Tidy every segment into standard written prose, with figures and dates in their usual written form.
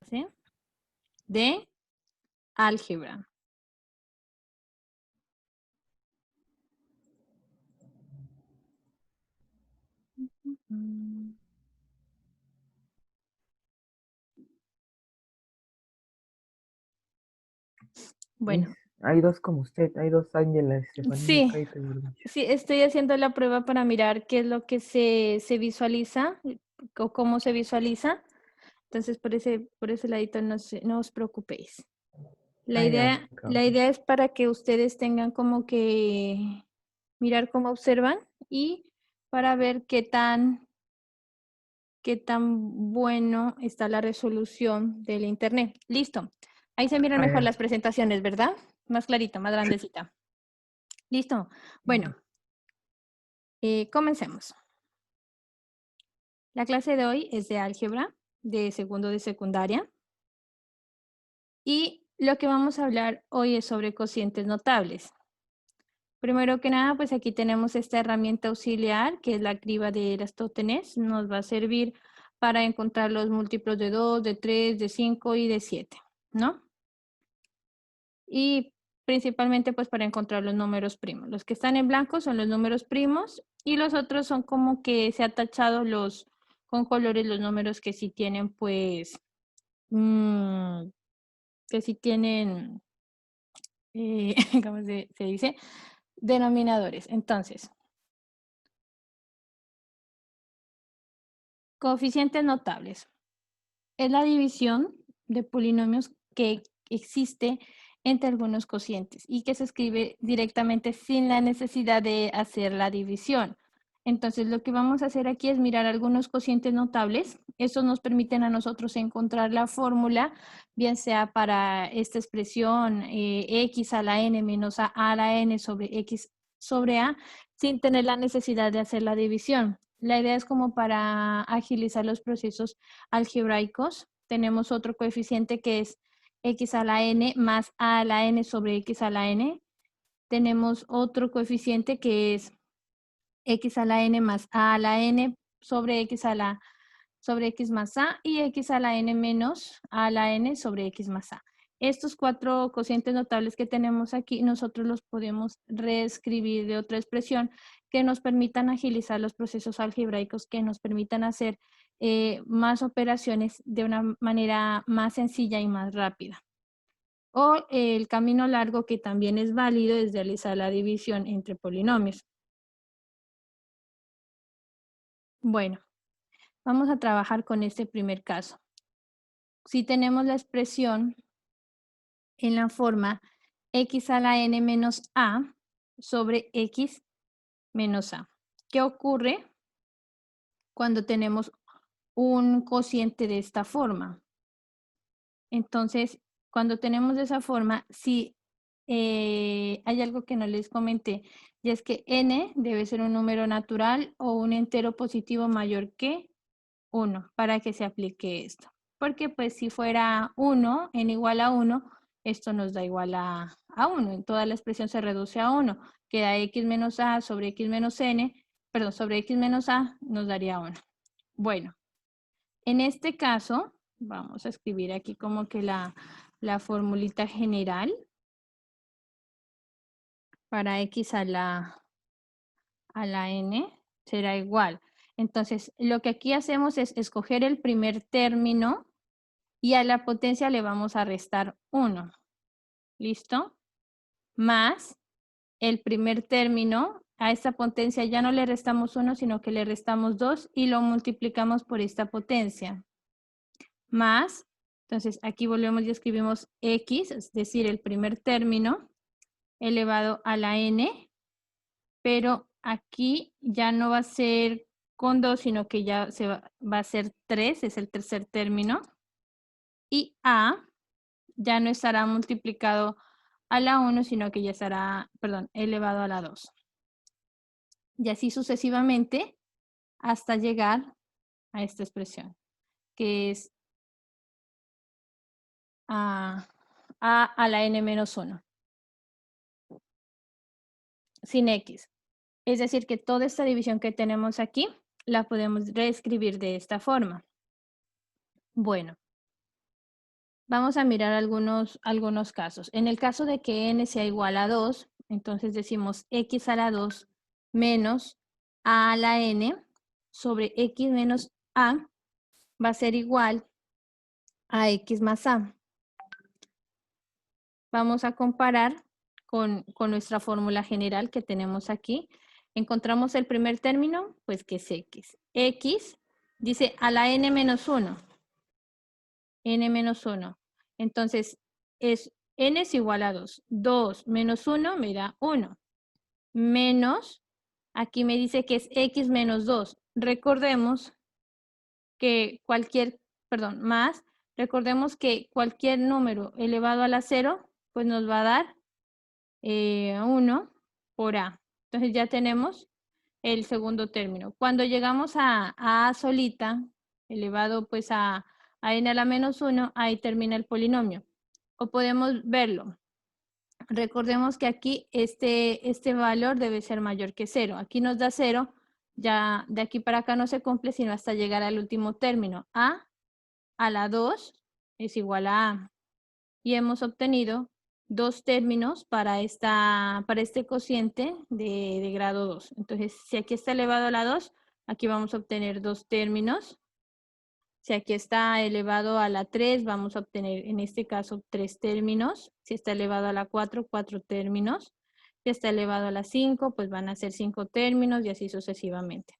clase de álgebra. Miss, Bueno, hay dos como usted, hay dos Ángela Estefanía sí, Caito, mejor dicho. sí, estoy haciendo la prueba para mirar qué es lo que se visualiza o cómo se visualiza. Entonces, por ese ladito no os preocupéis. La Ah, ya, idea, la cabrón. idea es para que ustedes tengan como que mirar cómo observan y para ver qué tan bueno está la resolución del internet. Listo. Ahí se miran Ah, mejor ya. las presentaciones, ¿verdad? Más clarito, más grandecita. Listo. Bueno, comencemos. La clase de hoy es de álgebra, de segundo de secundaria. Y lo que vamos a hablar hoy es sobre cocientes notables. Primero que nada, pues aquí tenemos esta herramienta auxiliar, que es la criba de Eratóstenes. Nos va a servir para encontrar los múltiplos de 2, de 3, de 5 y de 7, ¿no? Y principalmente pues para encontrar los números primos. Los que están en blanco son los números primos y los otros son como que se ha tachado con colores los números que sí tienen pues, que sí tienen, ¿cómo se dice? Denominadores. Entonces, coeficientes notables. Es la división de polinomios que existe entre algunos cocientes y que se escribe directamente sin la necesidad de hacer la división. Entonces, lo que vamos a hacer aquí es mirar algunos cocientes notables. Estos nos permiten a nosotros encontrar la fórmula, bien sea para esta expresión x a la n menos a la n sobre x sobre a, sin tener la necesidad de hacer la división. La idea es como para agilizar los procesos algebraicos. Tenemos otro coeficiente que es x a la n más a la n sobre x a la n. Tenemos otro coeficiente que es x a la n más a la n sobre x sobre x más a y x a la n menos a la n sobre x más a. Estos cuatro cocientes notables que tenemos aquí, nosotros los podemos reescribir de otra expresión que nos permitan agilizar los procesos algebraicos, que nos permitan hacer más operaciones de una manera más sencilla y más rápida. O el camino largo, que también es válido, es realizar la división entre polinomios. Bueno, vamos a trabajar con este primer caso. Si tenemos la expresión en la forma x a la n menos a sobre x menos a. ¿Qué ocurre cuando tenemos un cociente de esta forma? Entonces, cuando tenemos de esa forma, si hay algo que no les comenté, y es que n debe ser un número natural o un entero positivo mayor que 1 para que se aplique esto. Porque pues si fuera 1, n igual a 1, esto nos da igual a 1. Toda la expresión se reduce a 1. Queda x menos a sobre x menos n, perdón, sobre x menos a nos daría 1. Bueno, en este caso, vamos a escribir aquí como que la formulita general para x a la n será igual. Entonces, lo que aquí hacemos es escoger el primer término y a la potencia le vamos a restar 1. ¿Listo? Más el primer término, a esta potencia ya no le restamos 1, sino que le restamos 2 y lo multiplicamos por esta potencia. Más, entonces aquí volvemos y escribimos x, es decir, el primer término elevado a la n, pero aquí ya no va a ser con 2, sino que ya va a ser 3, es el tercer término. Y a ya no estará multiplicado a la 1, sino que ya estará, perdón, elevado a la 2. Y así sucesivamente hasta llegar a esta expresión, que es a la n menos 1, sin x. Es decir, que toda esta división que tenemos aquí la podemos reescribir de esta forma. Bueno, Vamos a mirar algunos casos. En el caso de que n sea igual a 2, entonces decimos x a la 2 menos a la n sobre x menos a va a ser igual a x más a. Vamos a comparar con nuestra fórmula general que tenemos aquí. Encontramos el primer término, pues que es x. X dice a la n menos 1. N menos 1. Entonces, n es igual a 2. 2 menos 1 me da 1. Menos, aquí me dice que es x menos 2. Recordemos que recordemos que cualquier número elevado a la 0, pues nos va a dar 1 por a. Entonces ya tenemos el segundo término. Cuando llegamos a a solita, elevado pues a n a la menos 1, ahí termina el polinomio. O podemos verlo. Recordemos que aquí este valor debe ser mayor que 0. Aquí nos da 0, ya de aquí para acá no se cumple sino hasta llegar al último término. A la 2 es igual a a. Y hemos obtenido dos términos para este cociente de grado 2. Entonces, si aquí está elevado a la 2, aquí vamos a obtener dos términos. Si aquí está elevado a la 3, vamos a obtener en este caso 3 términos. Si está elevado a la 4, 4 términos. Si está elevado a la 5, pues van a ser 5 términos y así sucesivamente.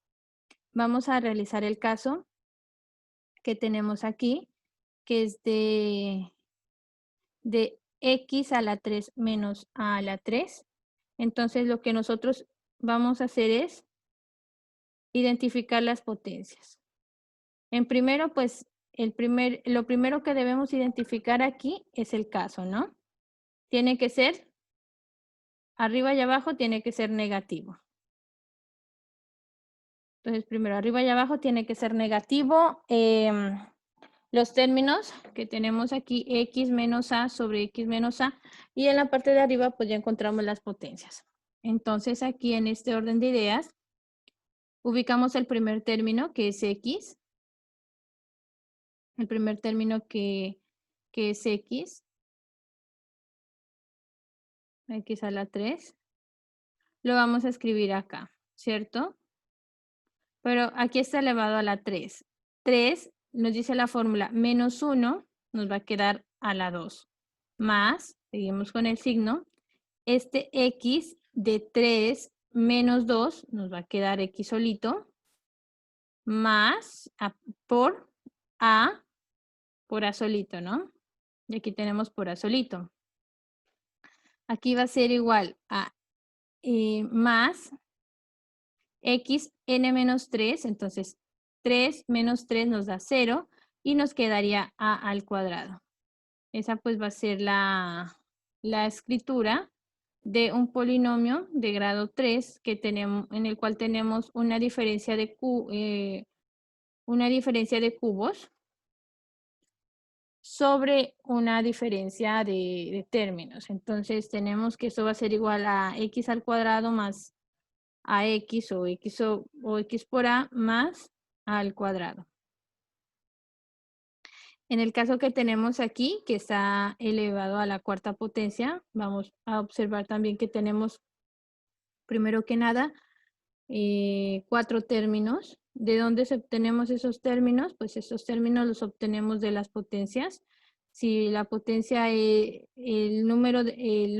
Vamos a realizar el caso que tenemos aquí, que es de x a la 3 menos a la 3. Entonces lo que nosotros vamos a hacer es identificar las potencias. En primero, pues lo primero que debemos identificar aquí es el caso, ¿no? Tiene que ser, arriba y abajo tiene que ser negativo. Entonces primero arriba y abajo tiene que ser negativo. Los términos que tenemos aquí, x menos a sobre x menos a, y en la parte de arriba pues ya encontramos las potencias. Entonces aquí en este orden de ideas, ubicamos el primer término que es x, el primer término que es x a la 3, lo vamos a escribir acá, ¿cierto? Pero aquí está elevado a la 3. 3 nos dice la fórmula, menos 1 nos va a quedar a la 2, más, seguimos con el signo, este x de 3 menos 2 nos va a quedar x solito, más por a solito, ¿no? Y aquí tenemos por a solito. Aquí va a ser igual a más x n menos 3, entonces 3 menos 3 nos da 0 y nos quedaría a al cuadrado. Esa pues va a ser la escritura de un polinomio de grado 3 que tenemos, en el cual tenemos una diferencia de cubos sobre una diferencia de términos. Entonces tenemos que eso va a ser igual a x al cuadrado más a x o x por a más a al cuadrado. En el caso que tenemos aquí, que está elevado a la cuarta potencia, vamos a observar también que tenemos, primero que nada, 4 términos. ¿De dónde obtenemos esos términos? Pues esos términos los obtenemos de las potencias. Si la potencia, el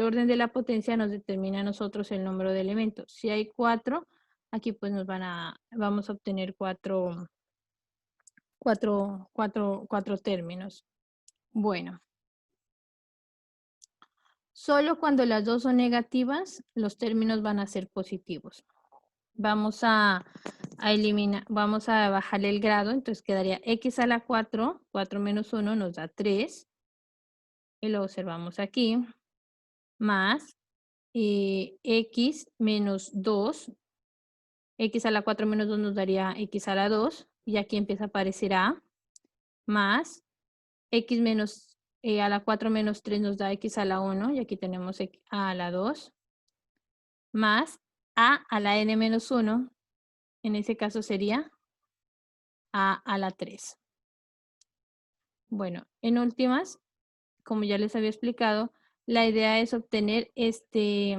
orden de la potencia nos determina a nosotros el número de elementos. Si hay 4, aquí pues vamos a obtener 4 términos. Bueno, solo cuando las dos son negativas, los términos van a ser positivos. Vamos a eliminar, vamos a bajarle el grado, entonces quedaría x a la 4, 4 menos 1 nos da 3, y lo observamos aquí, más x menos 2, x a la 4 menos 2 nos daría x a la 2, y aquí empieza a aparecer a, más x menos a la 4 menos 3 nos da x a la 1, y aquí tenemos a la 2, más a la n menos 1, en ese caso sería a la 3. Bueno, en últimas, como ya les había explicado, la idea es obtener este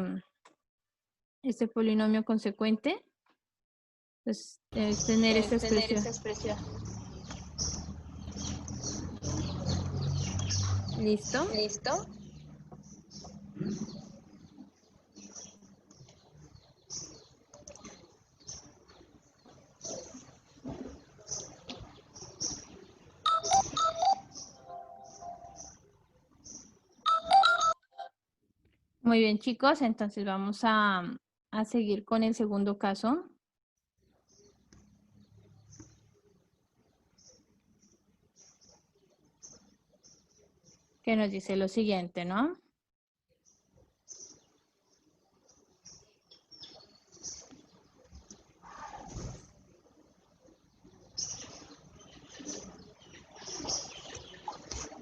polinomio consecuente. Entonces, es tener esta expresión. ¿Listo? Muy bien, chicos, entonces vamos a seguir con el segundo caso. Que nos dice lo siguiente, ¿no?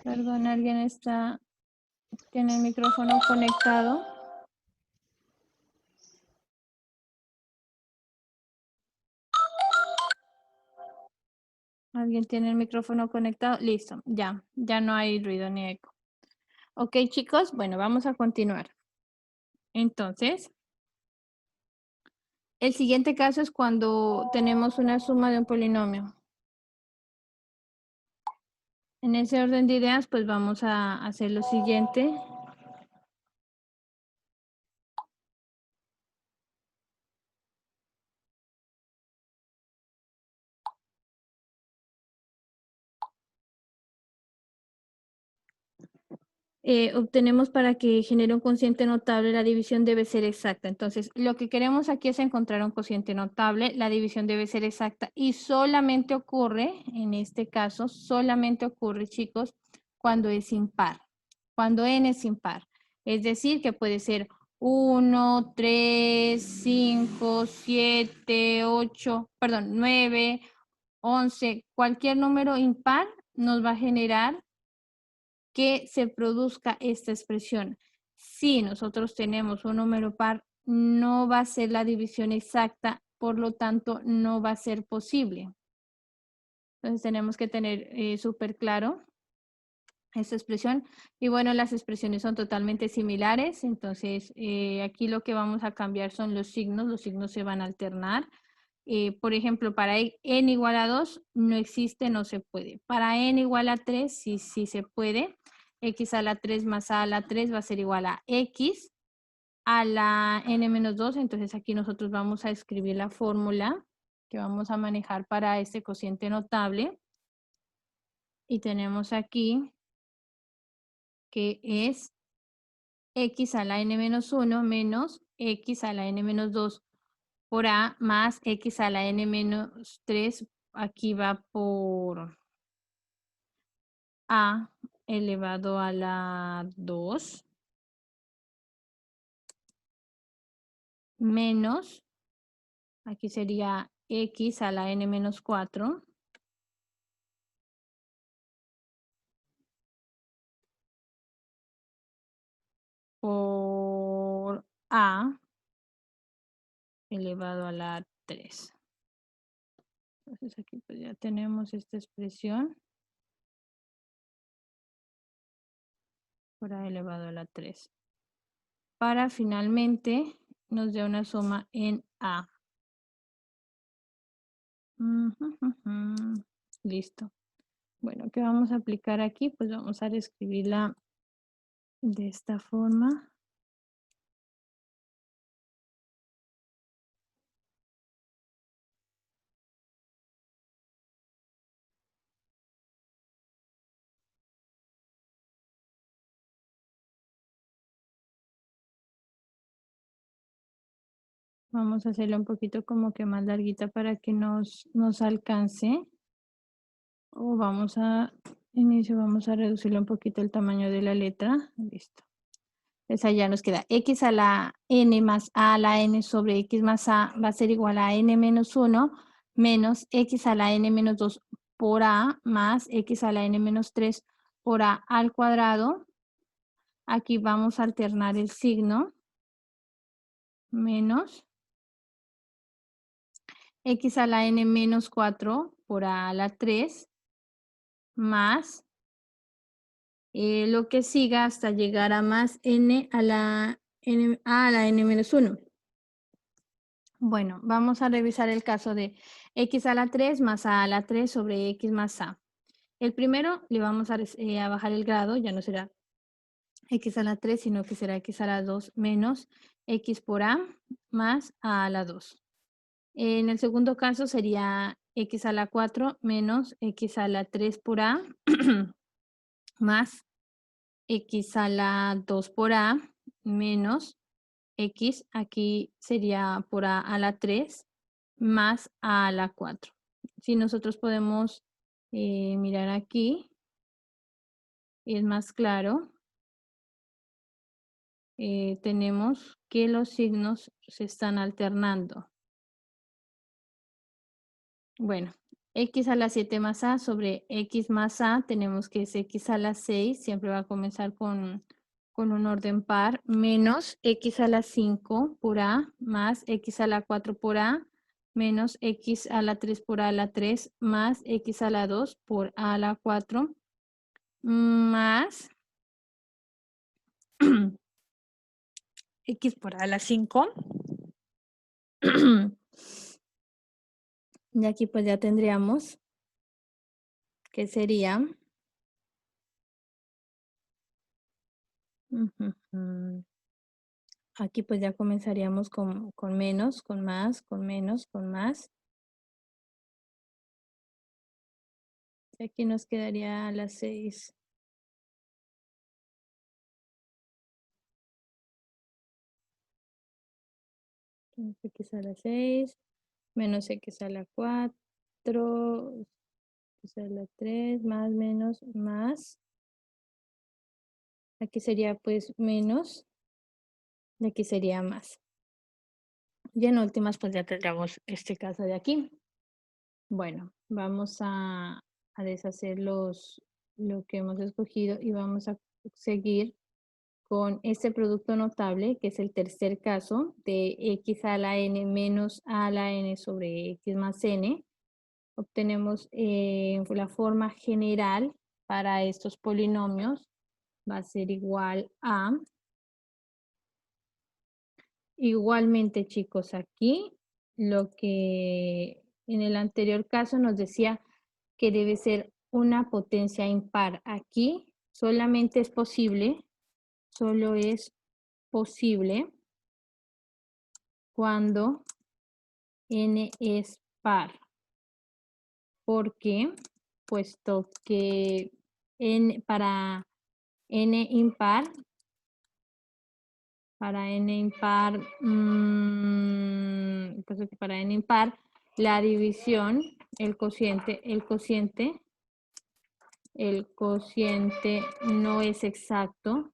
Perdón, ¿alguien tiene el micrófono conectado? ¿Alguien tiene el micrófono conectado? Listo, ya no hay ruido ni eco. Ok, chicos, bueno, vamos a continuar. Entonces, el siguiente caso es cuando tenemos una suma de un polinomio. En ese orden de ideas, pues vamos a hacer lo siguiente. Obtenemos para que genere un cociente notable, la división debe ser exacta. Entonces, lo que queremos aquí es encontrar un cociente notable, la división debe ser exacta y solamente ocurre, en este caso, solamente ocurre, chicos, cuando es impar, cuando n es impar. Es decir, que puede ser 1, 3, 5, 7, 8, perdón, 9, 11, cualquier número impar nos va a generar que se produzca esta expresión. Si nosotros tenemos un número par, no va a ser la división exacta, por lo tanto, no va a ser posible. Entonces, tenemos que tener súper claro esta expresión. Y bueno, las expresiones son totalmente similares, entonces aquí lo que vamos a cambiar son los signos se van a alternar. Por ejemplo, para n igual a 2 no existe, no se puede. Para n igual a 3 sí se puede. X a la 3 más a la 3 va a ser igual a x a la n menos 2. Entonces aquí nosotros vamos a escribir la fórmula que vamos a manejar para este cociente notable. Y tenemos aquí que es x a la n menos 1 menos x a la n menos 2 por a más x a la n menos 3. Aquí va por a elevado a la 2 menos, aquí sería x a la n menos 4 por a elevado a la 3. Entonces aquí pues ya tenemos esta expresión por a elevado a la 3. Para finalmente nos dé una suma en a. Listo. Bueno, ¿qué vamos a aplicar aquí? Pues vamos a reescribirla de esta forma. Vamos a hacerla un poquito como que más larguita para que nos alcance. O vamos a, inicio, vamos a reducirle un poquito el tamaño de la letra. Listo. Esa ya nos queda x a la n más a la n sobre x más a va a ser igual a n menos 1 menos x a la n menos 2 por a más x a la n menos 3 por a al cuadrado. Aquí vamos a alternar el signo menos x a la n menos 4 por a la 3 más lo que siga hasta llegar a más n a la n menos 1. Bueno, vamos a revisar el caso de x a la 3 más a la 3 sobre x más a. El primero le vamos a bajar el grado, ya no será x a la 3, sino que será x a la 2 menos x por a más a la 2. En el segundo caso sería x a la 4 menos x a la 3 por a más x a la 2 por a menos x, aquí sería por a la 3 más a la 4. Si nosotros podemos mirar aquí, es más claro. Tenemos que los signos se están alternando. Bueno, x a la 7 más a sobre x más a, tenemos que es x a la 6, siempre va a comenzar con un orden par, menos x a la 5 por a, más x a la 4 por a, menos x a la 3 por a la 3, más x a la 2 por a la 4, más x por a la 5. Y aquí pues ya tendríamos que sería aquí pues ya comenzaríamos con menos, con más, con menos, con más. Y aquí nos quedaría las 6. X a la 6, menos x a la 4, x a la 3, más, menos, más. Aquí sería pues menos, y aquí sería más. Y en últimas pues ya tendríamos este caso de aquí. Bueno, vamos a deshacer lo que hemos escogido y vamos a seguir con este producto notable, que es el tercer caso de x a la n menos a la n sobre x más n. Obtenemos la forma general para estos polinomios. Va a ser igual a... Igualmente, chicos, aquí lo que en el anterior caso nos decía que debe ser una potencia impar. Aquí solamente es posible, solo es posible cuando n es par. ¿Por qué? Puesto que para n impar, puesto que para n impar, la división, el cociente no es exacto,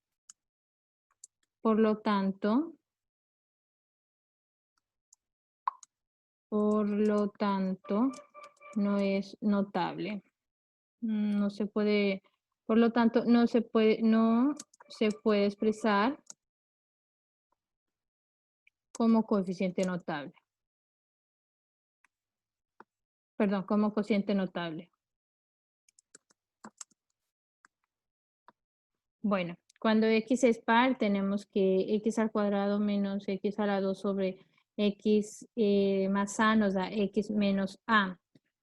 por lo tanto, no es notable. No se puede, por lo tanto, no se puede expresar como coeficiente notable. Perdón, como cociente notable. Bueno, cuando x es par, tenemos que x al cuadrado menos x a la 2 sobre x más a nos da x menos a.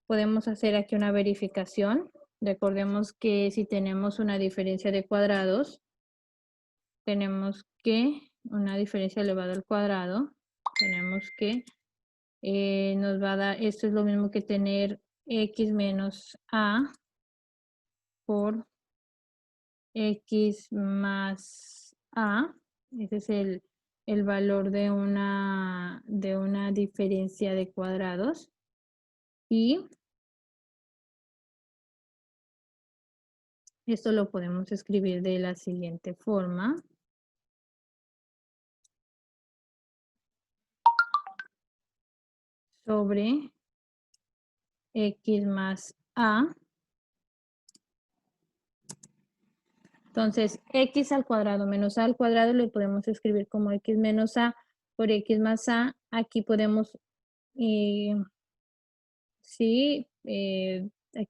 Podemos hacer aquí una verificación. Recordemos que si tenemos una diferencia de cuadrados, tenemos que, una diferencia elevada al cuadrado, tenemos que, nos va a dar, esto es lo mismo que tener x menos a por x más a. Ese es el valor de una diferencia de cuadrados. Y esto lo podemos escribir de la siguiente forma. Sobre x más a. Entonces, x al cuadrado menos a al cuadrado lo podemos escribir como x menos a por x más a. Aquí podemos, aquí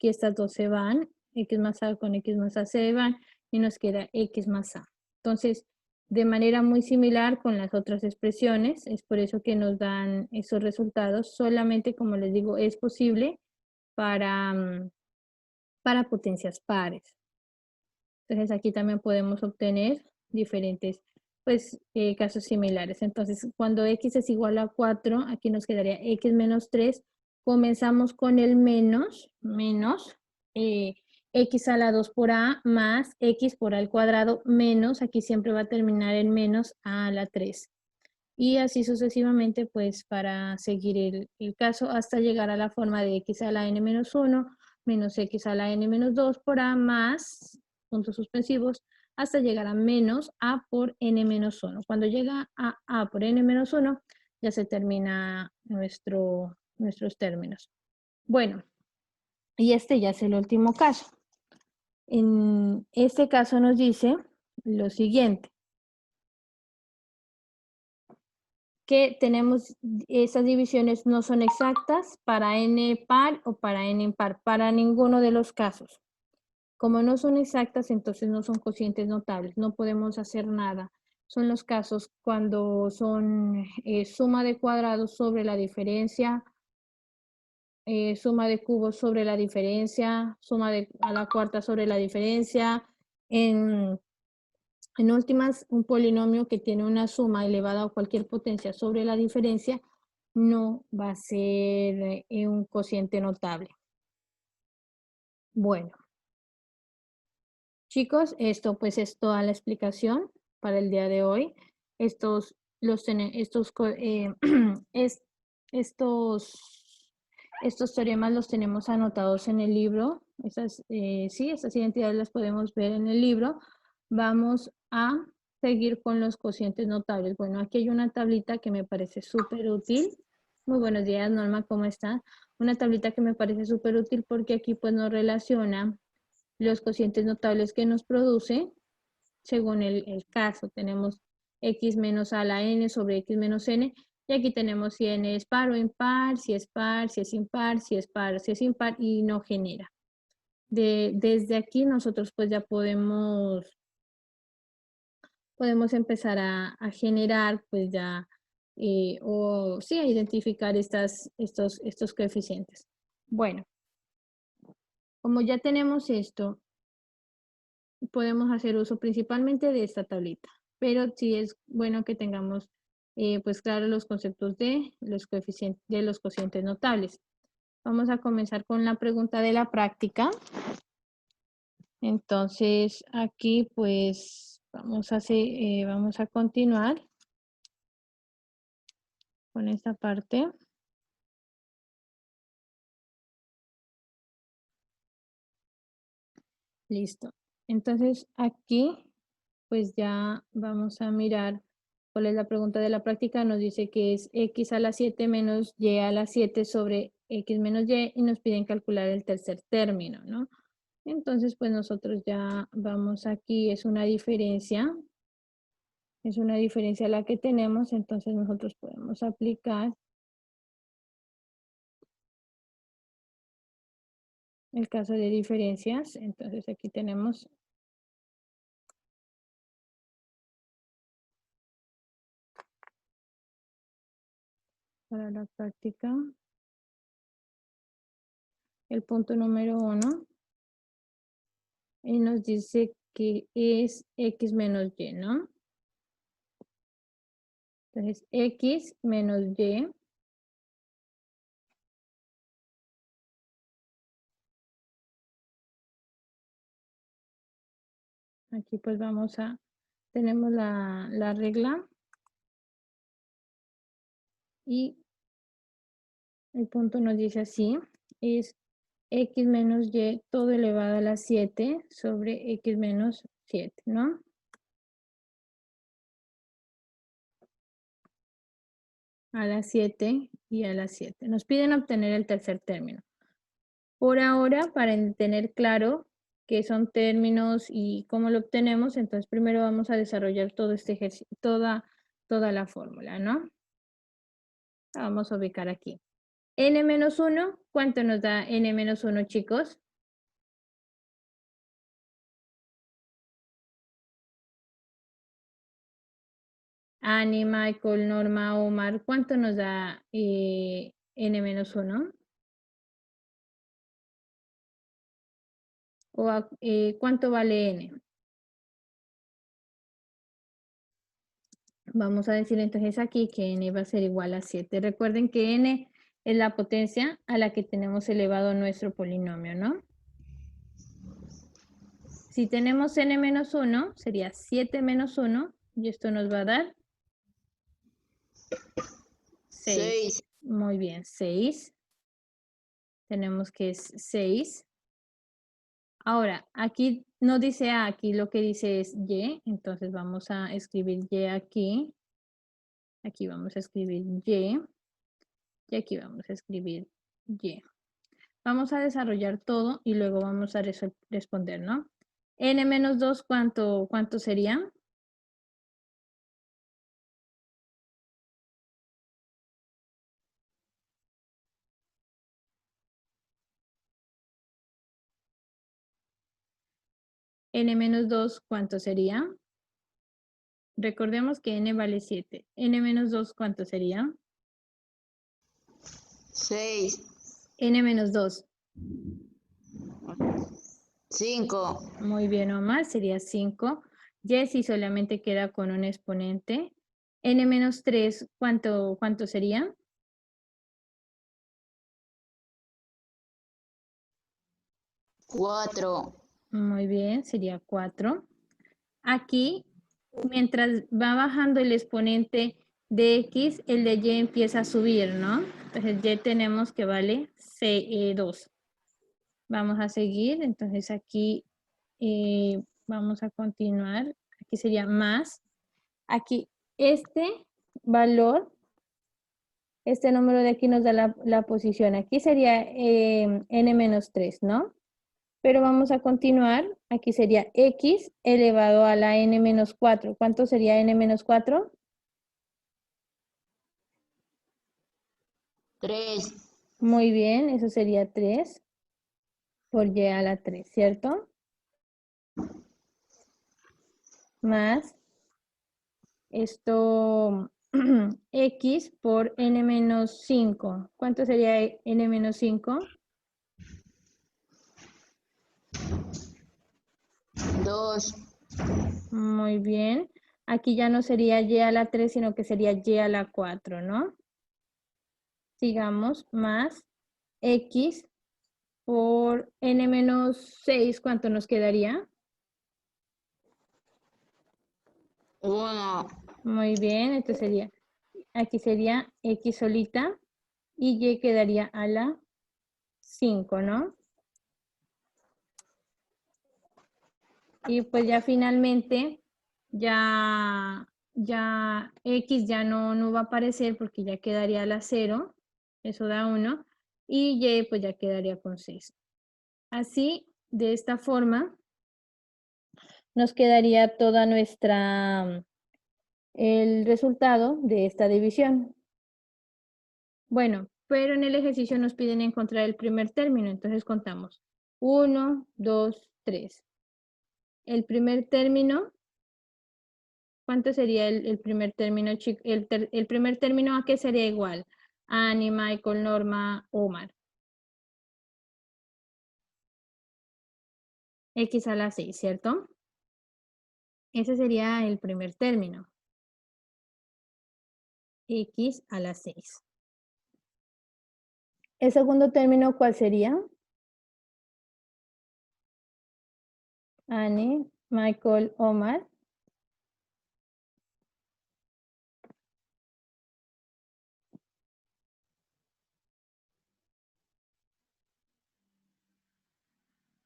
estas dos se van, x más a con x más a se van, y nos queda x más a. Entonces, de manera muy similar con las otras expresiones, es por eso que nos dan esos resultados. Solamente, como les digo, es posible para potencias pares. Entonces, aquí también podemos obtener diferentes casos similares. Entonces, cuando x es igual a 4, aquí nos quedaría x menos 3. Comenzamos con el menos x a la 2 por a más x por a al cuadrado menos, aquí siempre va a terminar en menos a la 3. Y así sucesivamente, pues para seguir el caso hasta llegar a la forma de x a la n menos 1 menos x a la n menos 2 por a más puntos suspensivos hasta llegar a menos a por n menos 1. Cuando llega a por n menos 1 ya se termina nuestros términos. Bueno, y este ya es el último caso. En este caso nos dice lo siguiente. Que tenemos esas divisiones no son exactas para n par o para n impar, para ninguno de los casos. Como no son exactas, entonces no son cocientes notables, no podemos hacer nada. Son los casos cuando son suma de cuadrados sobre la diferencia, suma de cubos sobre la diferencia, suma a la cuarta sobre la diferencia. En últimas, un polinomio que tiene una suma elevada a cualquier potencia sobre la diferencia no va a ser un cociente notable. Bueno, chicos, esto pues es toda la explicación para el día de hoy. Estos teoremas los tenemos anotados en el libro. Estas identidades las podemos ver en el libro. Vamos a seguir con los cocientes notables. Bueno, aquí hay una tablita que me parece súper útil. Muy buenos días, Norma, ¿cómo está? Una tablita que me parece súper útil porque aquí pues nos relaciona los cocientes notables que nos produce según el caso. Tenemos x menos a la n sobre x menos n. Y aquí tenemos si n es par o impar, si es par, si es impar, si es par, si es impar y no genera. Desde aquí nosotros pues ya podemos empezar a generar pues ya a identificar estos coeficientes. Bueno, como ya tenemos esto, podemos hacer uso principalmente de esta tablita, pero sí es bueno que tengamos pues claro los conceptos de los cocientes notables. Vamos a comenzar con la pregunta de la práctica. Entonces aquí pues vamos a continuar con esta parte. Listo. Entonces aquí pues ya vamos a mirar cuál es la pregunta de la práctica. Nos dice que es x a la 7 menos y a la 7 sobre x menos y nos piden calcular el tercer término, ¿no? Entonces pues nosotros ya vamos aquí, es una diferencia la que tenemos, entonces nosotros podemos aplicar el caso de diferencias. Entonces aquí tenemos para la práctica el punto número 1 y nos dice que es x menos y, ¿no? Entonces x menos y aquí pues tenemos la regla y el punto nos dice así, es x menos y todo elevado a la 7 sobre x menos 7, ¿no? A la 7 y a la 7. Nos piden obtener el tercer término. Por ahora, para tener claro qué son términos y cómo lo obtenemos, entonces primero vamos a desarrollar todo este ejercicio, toda la fórmula, ¿no? La vamos a ubicar aquí. n-1, ¿cuánto nos da n-1, chicos? Annie, Michael, Norma, Omar, ¿cuánto nos da n-1? ¿O cuánto vale n? Vamos a decir entonces aquí que n va a ser igual a 7. Recuerden que n es la potencia a la que tenemos elevado nuestro polinomio, ¿no? Si tenemos n-1, sería 7 menos 1, y esto nos va a dar 6. Muy bien, 6. Tenemos que es 6. Ahora, aquí no dice A, aquí lo que dice es Y, entonces vamos a escribir Y aquí. Aquí vamos a escribir Y. Y aquí vamos a escribir Y. Vamos a desarrollar todo y luego vamos a responder, ¿no? n-2, ¿cuánto sería? n-2, ¿cuánto sería? Recordemos que n vale 7. n-2, ¿cuánto sería? 6. n-2. 5. Muy bien, Omar, sería 5. Jessie solamente queda con un exponente. n-3, ¿cuánto sería? Cuatro. Muy bien, sería 4. Aquí, mientras va bajando el exponente de x, el de y empieza a subir, ¿no? Entonces y tenemos que vale 2. Vamos a seguir, entonces aquí vamos a continuar. Aquí sería más. Aquí este valor, este número de aquí nos da la posición. Aquí sería n-3, ¿no? Pero vamos a continuar. Aquí sería x elevado a la n-4. ¿Cuánto sería n-4? 3. Muy bien, eso sería 3 por y a la 3, ¿cierto? Más esto x por n-5. ¿Cuánto sería n-5? 2. Muy bien. Aquí ya no sería y a la 3, sino que sería y a la 4, ¿no? Sigamos, más x por n-6, ¿cuánto nos quedaría? 1. Muy bien, entonces sería, aquí sería x solita y y quedaría a la 5, ¿no? Y pues ya finalmente, ya x ya no va a aparecer porque ya quedaría a la 0, eso da 1, y y pues ya quedaría con 6. Así, de esta forma, nos quedaría toda el resultado de esta división. Bueno, pero en el ejercicio nos piden encontrar el primer término, entonces contamos 1, 2, 3. El primer término, ¿cuánto sería el primer término? El primer término, ¿a qué sería igual? Annie, Michael, Norma, Omar. X a la 6, ¿cierto? Ese sería el primer término. X a la 6. ¿El segundo término cuál sería? Annie, Michael, Omar.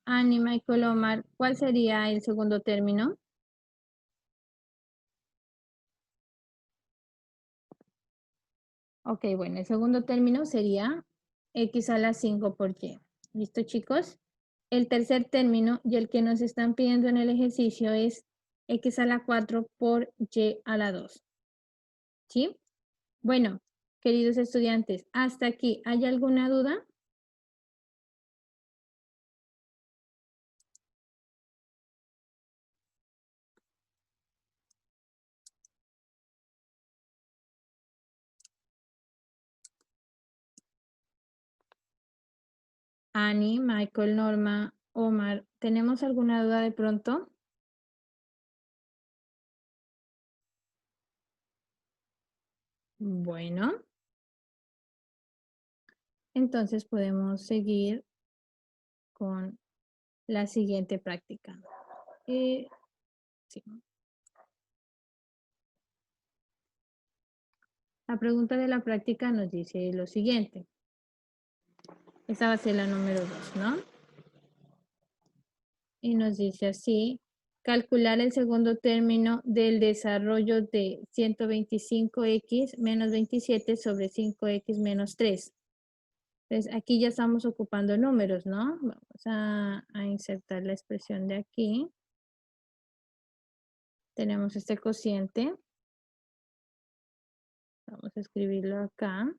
Annie, Michael, Omar, ¿cuál sería el segundo término? Ok, bueno, el segundo término sería x a la 5 por y. ¿Listo, chicos? El tercer término y el que nos están pidiendo en el ejercicio es x a la 4 por y a la 2. ¿Sí? Bueno, queridos estudiantes, hasta aquí, ¿hay alguna duda? Annie, Michael, Norma, Omar, ¿tenemos alguna duda de pronto? Bueno, entonces podemos seguir con la siguiente práctica. Sí. La pregunta de la práctica nos dice lo siguiente. Esta va a ser la número 2, ¿no? Y nos dice así, calcular el segundo término del desarrollo de 125x menos 27 sobre 5x menos 3. Entonces, aquí ya estamos ocupando números, ¿no? Vamos a insertar la expresión de aquí. Tenemos este cociente. Vamos a escribirlo acá.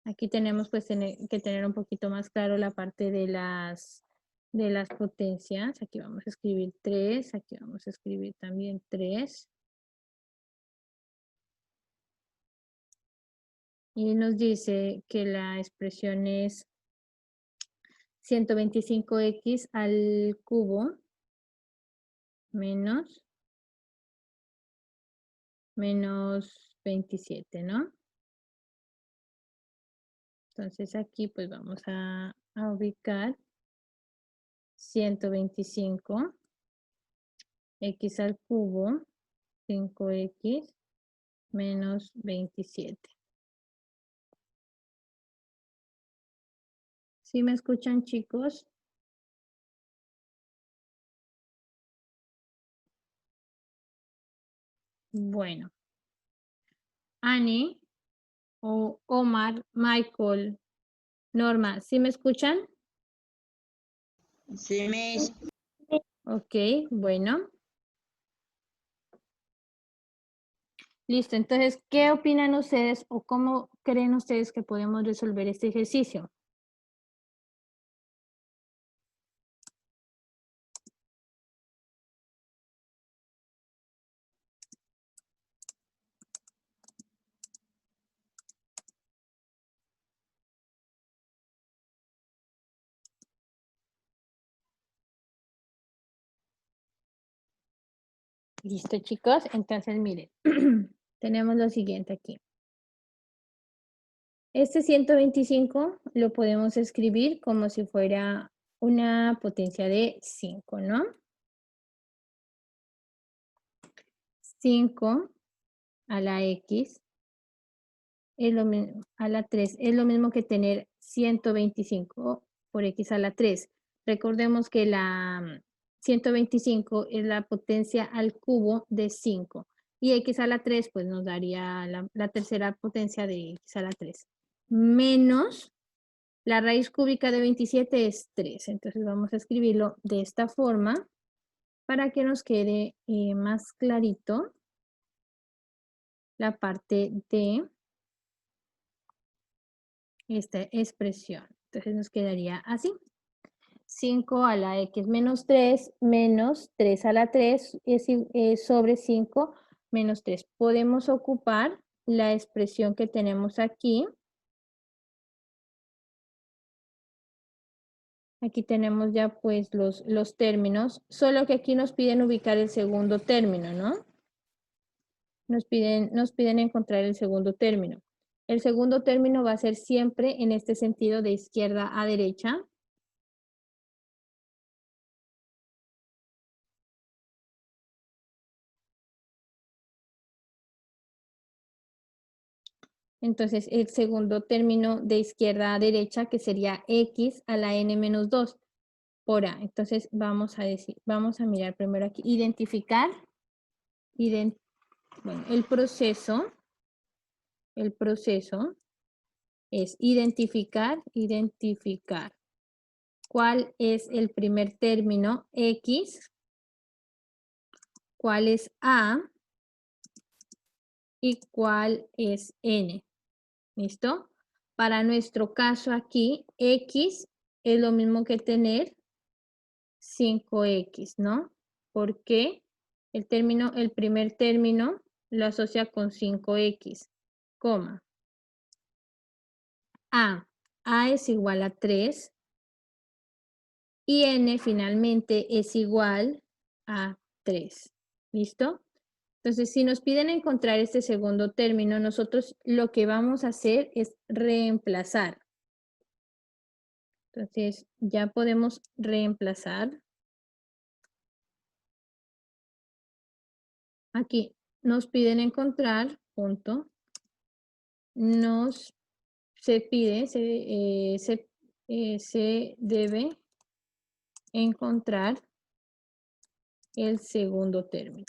Aquí tenemos pues que tener un poquito más claro la parte de las potencias. Aquí vamos a escribir 3, aquí vamos a escribir también 3. Y nos dice que la expresión es 125x al cubo menos 27, ¿no? Entonces aquí pues vamos a ubicar 125 x al cubo 5x menos 27. ¿Sí me escuchan, chicos? Bueno. Annie, o Omar, Michael, Norma, ¿sí me escuchan? Sí, Miss. Ok, bueno. Listo, entonces, ¿qué opinan ustedes o cómo creen ustedes que podemos resolver este ejercicio? Listo, chicos. Entonces, miren, tenemos lo siguiente aquí. Este 125 lo podemos escribir como si fuera una potencia de 5, ¿no? 5 a la X es lo mismo, a la 3 es lo mismo que tener 125 por X a la 3. Recordemos que la 125 es la potencia al cubo de 5 y X a la 3 pues nos daría la tercera potencia de X a la 3 menos la raíz cúbica de 27 es 3. Entonces vamos a escribirlo de esta forma para que nos quede más clarito la parte de esta expresión. Entonces nos quedaría así. 5 a la x menos 3 menos 3 a la 3 es sobre 5 menos 3. Podemos ocupar la expresión que tenemos aquí. Aquí tenemos ya pues los términos, solo que aquí nos piden ubicar el segundo término, ¿no? Nos piden encontrar el segundo término. El segundo término va a ser siempre en este sentido de izquierda a derecha. Entonces, el segundo término de izquierda a derecha, que sería x a la n menos 2 por a. Entonces, vamos a mirar primero aquí. Identificar. Bueno, el proceso es identificar. ¿Cuál es el primer término? X. ¿Cuál es a? Y cuál es n. ¿Listo? Para nuestro caso aquí, x es lo mismo que tener 5x, ¿no? Porque el primer término lo asocia con 5x, coma. A, A es igual a 3 y n finalmente es igual a 3. ¿Listo? Entonces, si nos piden encontrar este segundo término, nosotros lo que vamos a hacer es reemplazar. Entonces, ya podemos reemplazar. Aquí nos piden encontrar, punto. Se pide, se debe encontrar el segundo término.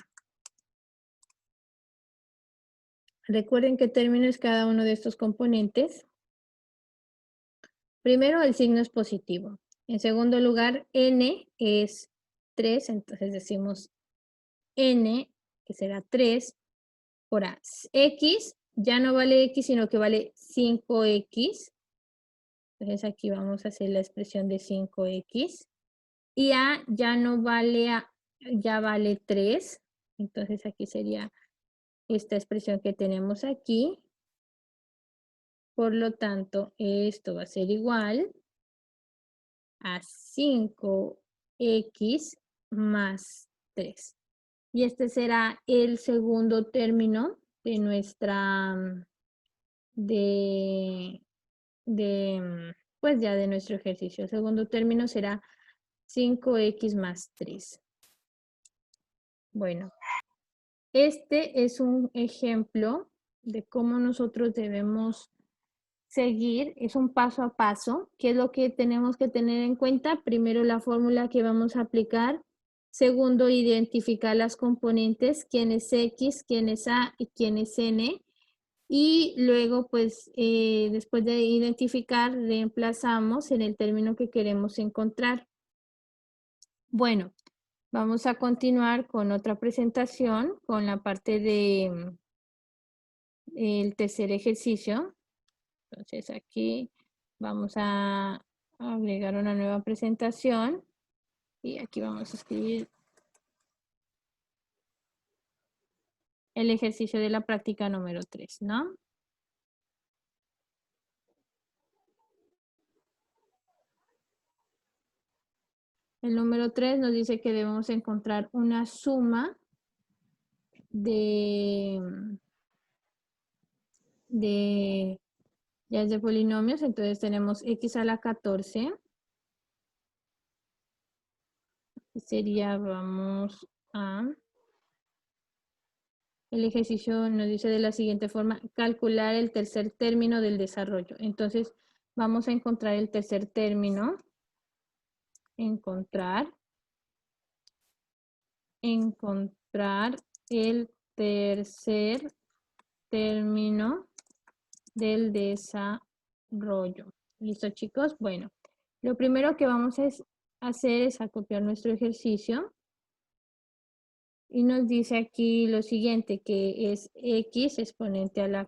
Recuerden qué término es cada uno de estos componentes. Primero, el signo es positivo. En segundo lugar, n es 3, entonces decimos n, que será 3, por a. X ya no vale x, sino que vale 5x. Entonces aquí vamos a hacer la expresión de 5x. Y a ya no vale a, ya vale 3. Entonces aquí sería esta expresión que tenemos aquí. Por lo tanto, esto va a ser igual a 5x más 3. Y este será el segundo término de nuestra, pues ya de nuestro ejercicio. El segundo término será 5x más 3. Bueno, este es un ejemplo de cómo nosotros debemos seguir, es un paso a paso. ¿Qué es lo que tenemos que tener en cuenta? Primero, la fórmula que vamos a aplicar. Segundo, identificar las componentes, quién es X, quién es A y quién es N. Y luego, pues, después de identificar, reemplazamos en el término que queremos encontrar. Bueno, vamos a continuar con otra presentación, con la parte de el tercer ejercicio. Entonces aquí vamos a agregar una nueva presentación y aquí vamos a escribir el ejercicio de la práctica número 3, ¿no? El número 3 nos dice que debemos encontrar una suma ya es de polinomios, entonces tenemos x a la 14. Sería, vamos a... El ejercicio nos dice de la siguiente forma, calcular el tercer término del desarrollo. Entonces, vamos a encontrar el tercer término. Encontrar el tercer término del desarrollo. ¿Listo, chicos? Bueno, lo primero que vamos a hacer es acopiar nuestro ejercicio. Y nos dice aquí lo siguiente, que es x exponente a la